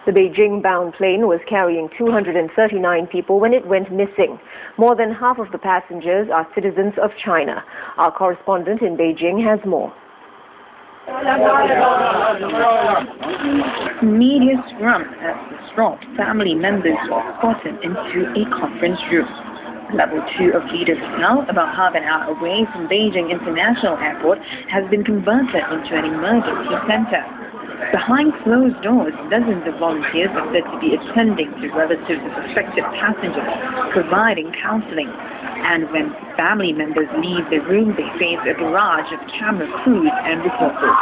The Beijing-bound plane was carrying 239 people when it went missing. More than half of the passengers are citizens of China. Our correspondent in Beijing has more. Media scrum as distraught family members were escorted into a conference room. Level 2 of Leaders Hotel, about half an hour away from Beijing International Airport, has been converted into an emergency center. Behind closed doors, dozens of volunteers are said to be attending to relatives of affected passengers, providing counseling. And when family members leave the room, they face a barrage of camera crews and reporters.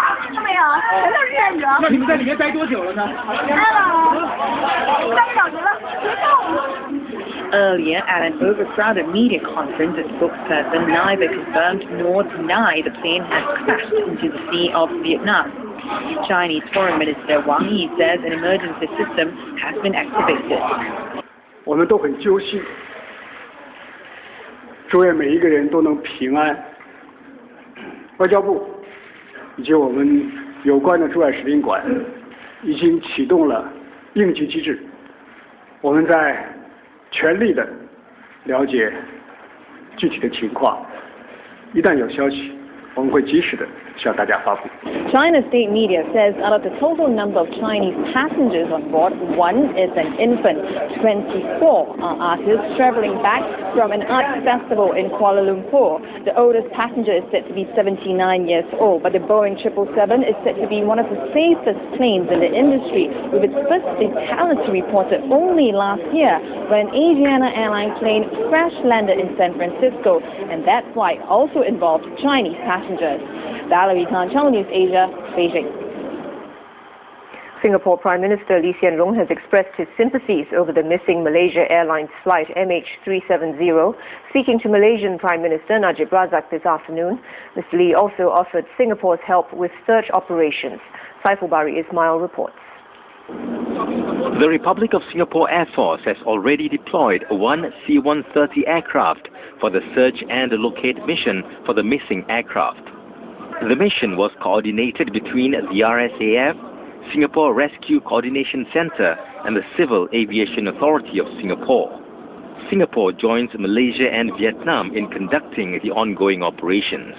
Earlier, at an overcrowded media conference, a spokesperson neither confirmed nor denied the plane had crashed into the Sea of Vietnam. Chinese Foreign Minister Wang Yi says an emergency system has been activated. 我们都很揪心，祝愿每一个人都能平安。外交部以及我们有关的驻外使领馆已经启动了应急机制，我们在全力的了解具体的情况，一旦有消息，我们会及时的向大家发布。 China state media says out of the total number of Chinese passengers on board, one is an infant. 24 are artists traveling back from an art festival in Kuala Lumpur. The oldest passenger is said to be 79 years old, but the Boeing 777 is said to be one of the safest planes in the industry, with its first fatality reported only last year when an Asiana airline plane crash landed in San Francisco, and that flight also involved Chinese passengers. Valerie Khan, Channel News Asia, Beijing. Singapore Prime Minister Lee Hsien Loong has expressed his sympathies over the missing Malaysia Airlines flight MH370. Speaking to Malaysian Prime Minister Najib Razak this afternoon, Mr. Lee also offered Singapore's help with search operations. Saiful Bari Ismail reports. The Republic of Singapore Air Force has already deployed one C-130 aircraft for the search and locate mission for the missing aircraft. The mission was coordinated between the RSAF, Singapore Rescue Coordination Centre and the Civil Aviation Authority of Singapore. Singapore joins Malaysia and Vietnam in conducting the ongoing operations.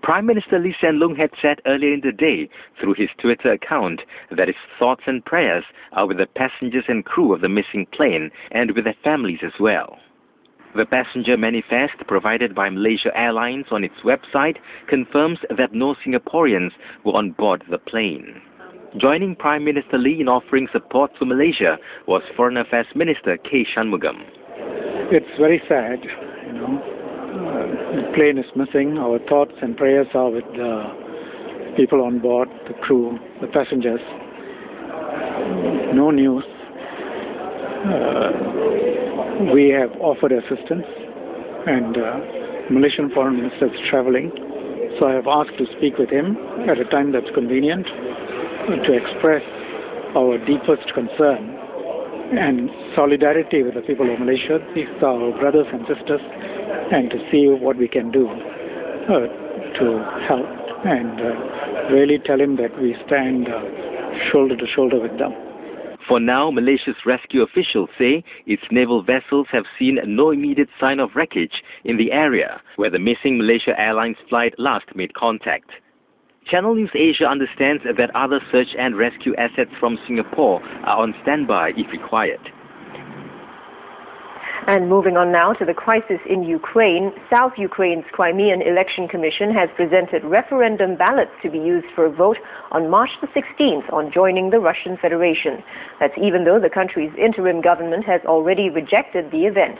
Prime Minister Lee Hsien Loong had said earlier in the day through his Twitter account that his thoughts and prayers are with the passengers and crew of the missing plane and with their families as well. The passenger manifest provided by Malaysia Airlines on its website confirms that no Singaporeans were on board the plane. Joining Prime Minister Lee in offering support to Malaysia was Foreign Affairs Minister K. Shanmugam. It's very sad, the plane is missing. Our thoughts and prayers are with the people on board, the crew, the passengers. No news. We have offered assistance, and Malaysian Foreign Minister is traveling, so I have asked to speak with him at a time that's convenient to express our deepest concern and solidarity with the people of Malaysia. These are our brothers and sisters, and to see what we can do to help and really tell him that we stand shoulder to shoulder with them. For now, Malaysia's rescue officials say its naval vessels have seen no immediate sign of wreckage in the area where the missing Malaysia Airlines flight last made contact. Channel News Asia understands that other search and rescue assets from Singapore are on standby if required. And moving on now to the crisis in Ukraine, South Ukraine's Crimean Election Commission has presented referendum ballots to be used for a vote on March the 16th on joining the Russian Federation. That's even though the country's interim government has already rejected the event.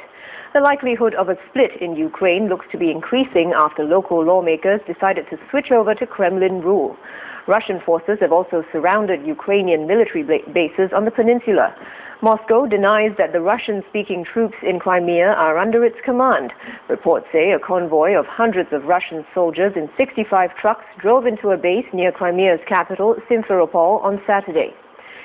The likelihood of a split in Ukraine looks to be increasing after local lawmakers decided to switch over to Kremlin rule. Russian forces have also surrounded Ukrainian military bases on the peninsula. Moscow denies that the Russian-speaking troops in Crimea are under its command. Reports say a convoy of hundreds of Russian soldiers in 65 trucks drove into a base near Crimea's capital, Simferopol, on Saturday.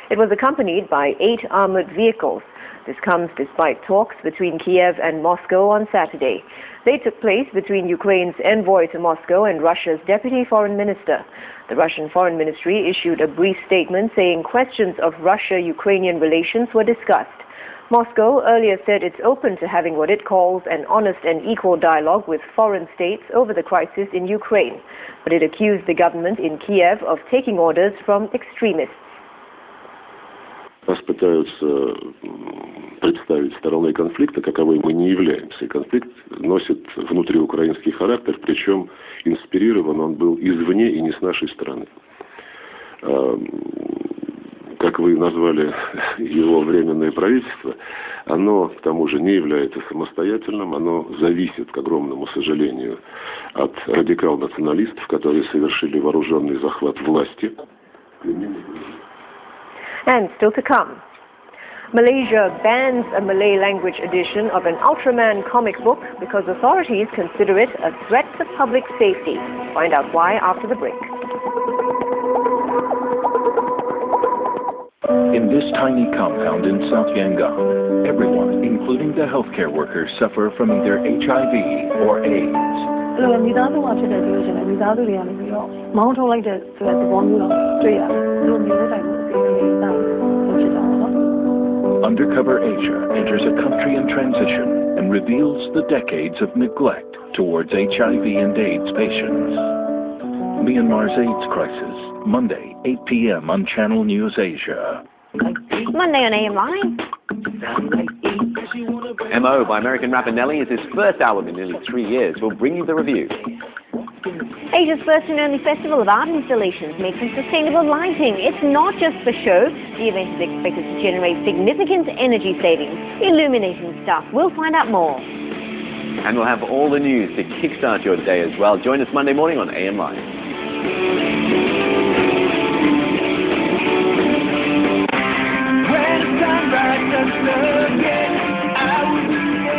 It was accompanied by 8 armored vehicles. This comes despite talks between Kiev and Moscow on Saturday. They took place between Ukraine's envoy to Moscow and Russia's deputy foreign minister. The Russian Foreign Ministry issued a brief statement saying questions of Russia-Ukrainian relations were discussed. Moscow earlier said it's open to having what it calls an honest and equal dialogue with foreign states over the crisis in Ukraine, but it accused the government in Kiev of taking orders from extremists. Нас пытаются представить стороной конфликта, каковой мы не являемся. И конфликт носит внутриукраинский характер, причем инспирирован он был извне и не с нашей стороны. Как вы назвали его временное правительство, оно, к тому же, не является самостоятельным, оно зависит, к огромному сожалению, от радикал-националистов, которые совершили вооруженный захват власти. And still to come. Malaysia bans a Malay language edition of an Ultraman comic book because authorities consider it a threat to public safety. Find out why after the break. In this tiny compound in South Yangon, everyone, including the healthcare workers, suffer from either HIV or AIDS. Undercover Asia enters a country in transition and reveals the decades of neglect towards HIV and AIDS patients. Myanmar's AIDS crisis, Monday, 8 p.m. on Channel News Asia. Monday on AM9. M.O. by American rapper Nelly is his first album in nearly 3 years. We'll bring you the review. Asia's first and only festival of art installations made from sustainable lighting. It's not just for show. The event is expected to generate significant energy savings. Illuminating stuff. We'll find out more. And we'll have all the news to kickstart your day as well. Join us Monday morning on AM Live.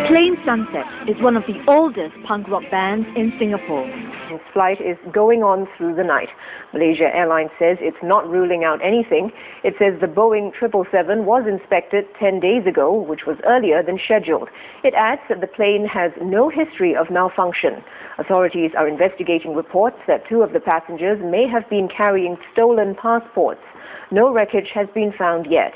Plain Sunset is one of the oldest punk rock bands in Singapore. This flight is going on through the night. Malaysia Airlines says it's not ruling out anything. It says the Boeing 777 was inspected 10 days ago, which was earlier than scheduled. It adds that the plane has no history of malfunction. Authorities are investigating reports that 2 of the passengers may have been carrying stolen passports. No wreckage has been found yet.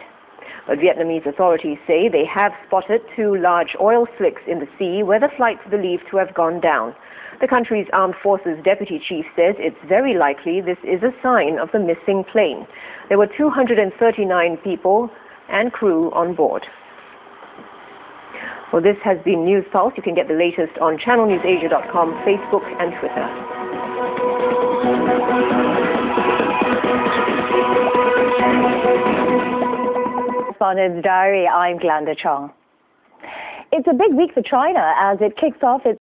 But Vietnamese authorities say they have spotted 2 large oil slicks in the sea where the flight's believed to have gone down. The country's armed forces deputy chief says it's very likely this is a sign of the missing plane. There were 239 people and crew on board. Well, this has been News Pulse. You can get the latest on channelnewsasia.com, Facebook and Twitter. Correspondent's Diary, I'm Glenda Chong. It's a big week for China as it kicks off its